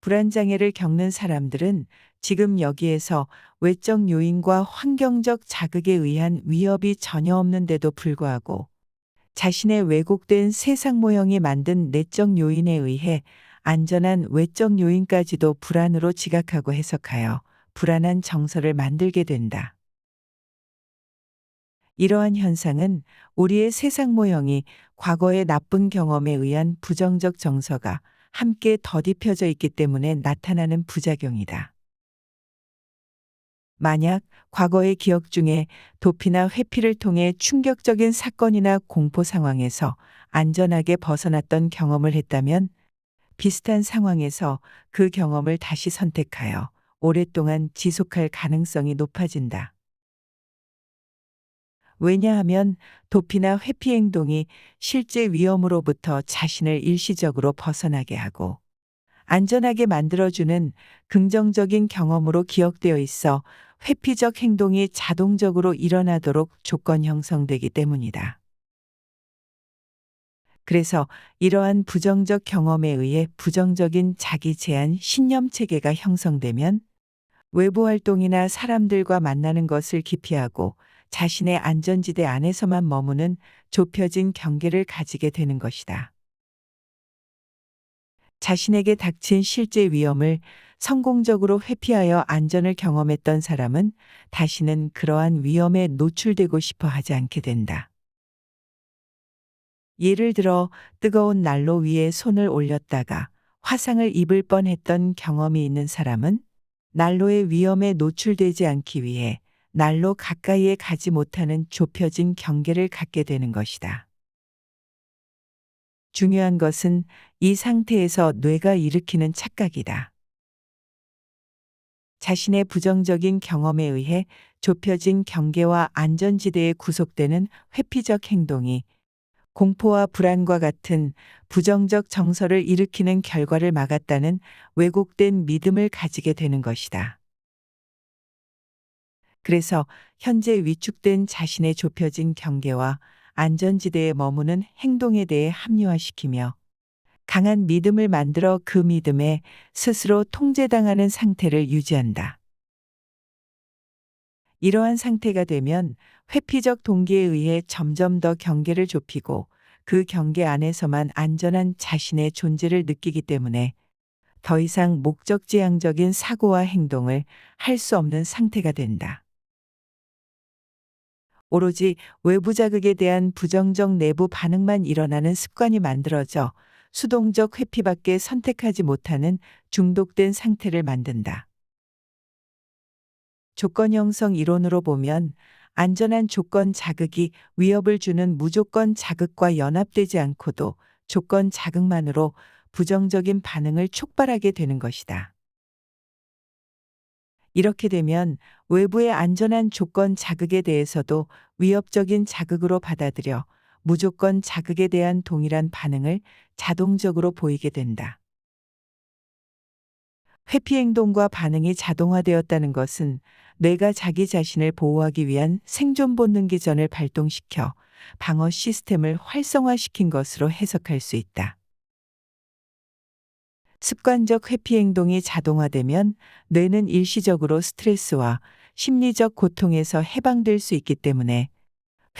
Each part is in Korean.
불안장애를 겪는 사람들은 지금 여기에서 외적 요인과 환경적 자극에 의한 위협이 전혀 없는데도 불구하고 자신의 왜곡된 세상 모형이 만든 내적 요인에 의해 안전한 외적 요인까지도 불안으로 지각하고 해석하여 불안한 정서를 만들게 된다. 이러한 현상은 우리의 세상 모형이 과거의 나쁜 경험에 의한 부정적 정서가 함께 더딥혀져 있기 때문에 나타나는 부작용이다. 만약 과거의 기억 중에 도피나 회피를 통해 충격적인 사건이나 공포 상황에서 안전하게 벗어났던 경험을 했다면 비슷한 상황에서 그 경험을 다시 선택하여 오랫동안 지속할 가능성이 높아진다. 왜냐하면 도피나 회피 행동이 실제 위험으로부터 자신을 일시적으로 벗어나게 하고 안전하게 만들어주는 긍정적인 경험으로 기억되어 있어 회피적 행동이 자동적으로 일어나도록 조건 형성되기 때문이다. 그래서 이러한 부정적 경험에 의해 부정적인 자기 제한 신념 체계가 형성되면 외부 활동이나 사람들과 만나는 것을 기피하고 자신의 안전지대 안에서만 머무는 좁혀진 경계를 가지게 되는 것이다. 자신에게 닥친 실제 위험을 성공적으로 회피하여 안전을 경험했던 사람은 다시는 그러한 위험에 노출되고 싶어 하지 않게 된다. 예를 들어 뜨거운 난로 위에 손을 올렸다가 화상을 입을 뻔했던 경험이 있는 사람은 난로의 위험에 노출되지 않기 위해 난로 가까이에 가지 못하는 좁혀진 경계를 갖게 되는 것이다. 중요한 것은 이 상태에서 뇌가 일으키는 착각이다. 자신의 부정적인 경험에 의해 좁혀진 경계와 안전지대에 구속되는 회피적 행동이 공포와 불안과 같은 부정적 정서를 일으키는 결과를 막았다는 왜곡된 믿음을 가지게 되는 것이다. 그래서 현재 위축된 자신의 좁혀진 경계와 안전지대에 머무는 행동에 대해 합리화시키며 강한 믿음을 만들어 그 믿음에 스스로 통제당하는 상태를 유지한다. 이러한 상태가 되면 회피적 동기에 의해 점점 더 경계를 좁히고 그 경계 안에서만 안전한 자신의 존재를 느끼기 때문에 더 이상 목적지향적인 사고와 행동을 할 수 없는 상태가 된다. 오로지 외부 자극에 대한 부정적 내부 반응만 일어나는 습관이 만들어져 수동적 회피밖에 선택하지 못하는 중독된 상태를 만든다. 조건 형성 이론으로 보면 안전한 조건 자극이 위협을 주는 무조건 자극과 연합되지 않고도 조건 자극만으로 부정적인 반응을 촉발하게 되는 것이다. 이렇게 되면 외부의 안전한 조건 자극에 대해서도 위협적인 자극으로 받아들여 무조건 자극에 대한 동일한 반응을 자동적으로 보이게 된다. 회피 행동과 반응이 자동화되었다는 것은 뇌가 자기 자신을 보호하기 위한 생존 본능 기전을 발동시켜 방어 시스템을 활성화시킨 것으로 해석할 수 있다. 습관적 회피 행동이 자동화되면 뇌는 일시적으로 스트레스와 심리적 고통에서 해방될 수 있기 때문에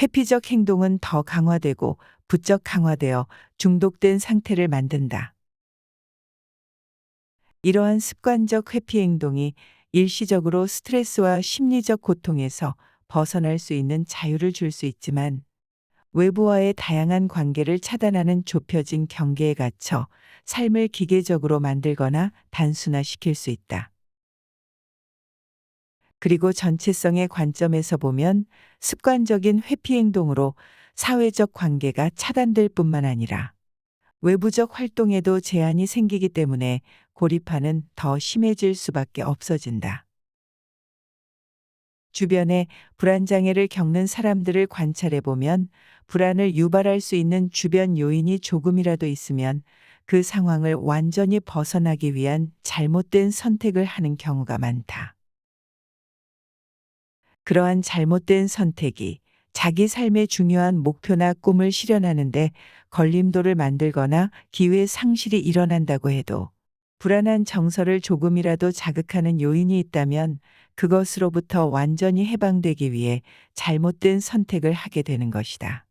회피적 행동은 더 강화되고 부쩍 강화되어 중독된 상태를 만든다. 이러한 습관적 회피 행동이 일시적으로 스트레스와 심리적 고통에서 벗어날 수 있는 자유를 줄 수 있지만 외부와의 다양한 관계를 차단하는 좁혀진 경계에 갇혀 삶을 기계적으로 만들거나 단순화시킬 수 있다. 그리고 전체성의 관점에서 보면 습관적인 회피 행동으로 사회적 관계가 차단될 뿐만 아니라 외부적 활동에도 제한이 생기기 때문에 고립화는 더 심해질 수밖에 없어진다. 주변에 불안장애를 겪는 사람들을 관찰해 보면 불안을 유발할 수 있는 주변 요인이 조금이라도 있으면 그 상황을 완전히 벗어나기 위한 잘못된 선택을 하는 경우가 많다. 그러한 잘못된 선택이 자기 삶의 중요한 목표나 꿈을 실현하는데 걸림돌을 만들거나 기회 상실이 일어난다고 해도 불안한 정서를 조금이라도 자극하는 요인이 있다면 그것으로부터 완전히 해방되기 위해 잘못된 선택을 하게 되는 것이다.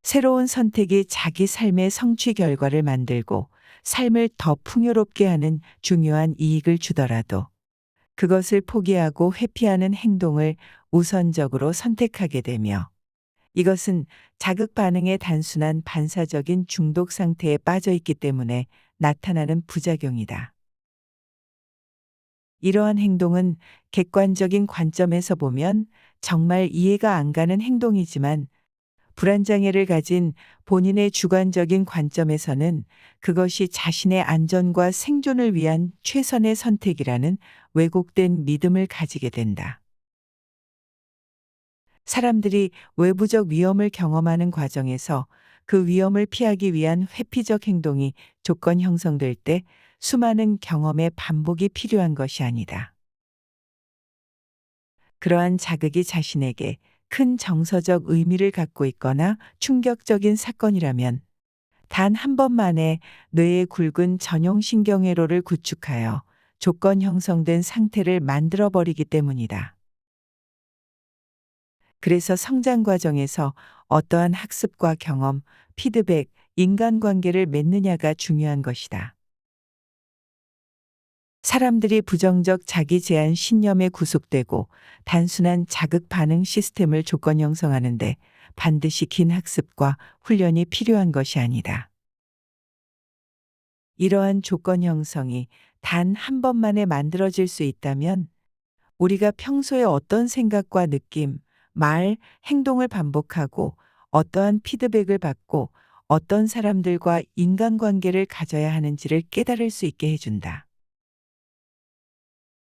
새로운 선택이 자기 삶의 성취 결과를 만들고 삶을 더 풍요롭게 하는 중요한 이익을 주더라도 그것을 포기하고 회피하는 행동을 우선적으로 선택하게 되며 이것은 자극 반응의 단순한 반사적인 중독 상태에 빠져 있기 때문에 나타나는 부작용이다. 이러한 행동은 객관적인 관점에서 보면 정말 이해가 안 가는 행동이지만 불안장애를 가진 본인의 주관적인 관점에서는 그것이 자신의 안전과 생존을 위한 최선의 선택이라는 왜곡된 믿음을 가지게 된다. 사람들이 외부적 위험을 경험하는 과정에서 그 위험을 피하기 위한 회피적 행동이 조건 형성될 때 수많은 경험의 반복이 필요한 것이 아니다. 그러한 자극이 자신에게 큰 정서적 의미를 갖고 있거나 충격적인 사건이라면 단 한 번만에 뇌의 굵은 전용신경회로를 구축하여 조건 형성된 상태를 만들어 버리기 때문이다. 그래서 성장 과정에서 어떠한 학습과 경험, 피드백, 인간관계를 맺느냐가 중요한 것이다. 사람들이 부정적 자기 제한 신념에 구속되고 단순한 자극 반응 시스템을 조건 형성하는데 반드시 긴 학습과 훈련이 필요한 것이 아니다. 이러한 조건 형성이 단 한 번만에 만들어질 수 있다면 우리가 평소에 어떤 생각과 느낌, 말, 행동을 반복하고 어떠한 피드백을 받고 어떤 사람들과 인간관계를 가져야 하는지를 깨달을 수 있게 해준다.